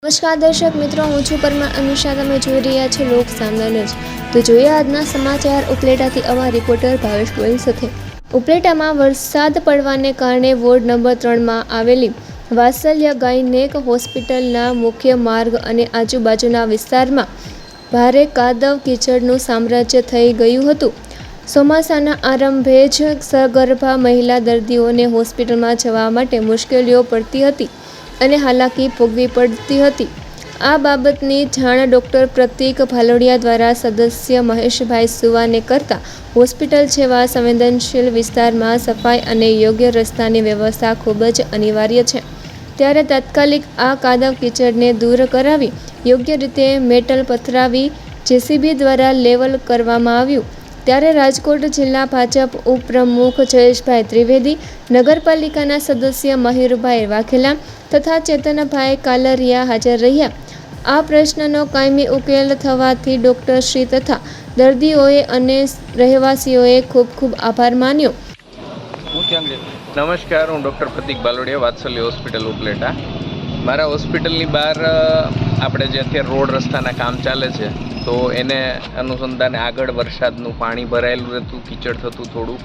નમસ્કાર દર્શક મિત્રો, હું છું પરમાર અનુષા. તમે જોઈ રહ્યા છો લોક સામના ન્યૂઝ. તો જોઈએ આજના સમાચાર ઉપલેટાથી અમારા રિપોર્ટર ભાવેશ ગોયલ સાથે. ઉપલેટામાં વરસાદ પડવાને કારણે વોર્ડ નંબર 3માં આવેલી વાત્સલ્ય ગાયનેક હોસ્પિટલના મુખ્ય માર્ગ અને આજુબાજુના વિસ્તારમાં ભારે કાદવ કીચડનું સામ્રાજ્ય થઈ ગયું હતું. ચોમાસાના આરંભે જ સગર્ભા મહિલા દર્દીઓને હોસ્પિટલમાં જવા માટે મુશ્કેલીઓ પડતી હતી અને હાલાકી ભોગવી પડતી હતી. આ બાબતની જાણ ડૉક્ટર પ્રતીક ભાલોડિયા દ્વારા સદસ્ય મહેશભાઈ સુવાને કરતા હોસ્પિટલ જેવા સંવેદનશીલ વિસ્તારમાં સફાઈ અને યોગ્ય રસ્તાની વ્યવસ્થા ખૂબ જ અનિવાર્ય છે. ત્યારે તાત્કાલિક આ કાદવ કીચડને દૂર કરાવી યોગ્ય રીતે મેટલ પથરાવી જેસીબી દ્વારા લેવલ કરવામાં આવ્યું. ત્યારે રાજકોટ જિલ્લા ભાજપ ઉપપ્રમુખ જયેશભાઈ ત્રિવેદી, નગરપાલિકાના સદસ્ય મહીરભાઈ વાઘેલા તથા ચેતનભાઈ કાલરિયા હાજર રહ્યા. આ પ્રશ્નનો કાયમી ઉકેલ થવાથી ડૉક્ટરશ્રી તથા દર્દીઓએ અને રહેવાસીઓએ ખૂબ ખૂબ આભાર માન્યો. નમસ્કાર, હું ડૉક્ટર પ્રતીક બાલોડિયા, વાત્સલ્ય હોસ્પિટલ ઉપલેટા. મારા હોસ્પિટલની બહાર આપણે જે અત્યારે રોડ રસ્તાના કામ ચાલે છે, તો એને અનુસંધાને આગળ વરસાદનું પાણી ભરાયેલું રહેતું, કીચડ થતું થોડું,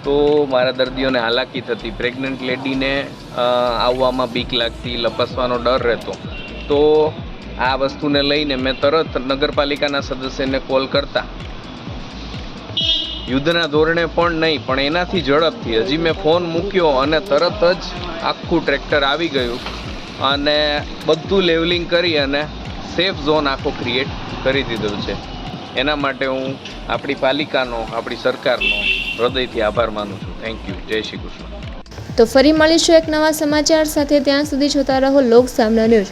તો મારા દર્દીઓને હાલાકી થતી. પ્રેગ્નન્ટ લેડીને આવવામાં બીક લાગતી, લપસવાનો ડર રહેતો. તો આ વસ્તુને લઈને મેં તરત નગરપાલિકાના સદસ્યને કોલ કરતા યુદ્ધના ધોરણે પણ નહીં, પણ એનાથી ઝડપથી હજી મેં ફોન મૂક્યો અને તરત જ આખું ટ્રેક્ટર આવી ગયું અને બધું લેવલિંગ કરી અને સેફ ઝોન આખો ક્રિએટ કરી દીધો છે. એના માટે હું આપણી પાલિકાનો, આપણી સરકારનો હૃદયથી આભાર માનું છું. Thank you. જય શ્રી કૃષ્ણ. તો ફરી મળીશું એક નવા સમાચાર સાથે. ત્યાં સુધી જોતા રહો લોક સામના ન્યૂઝ.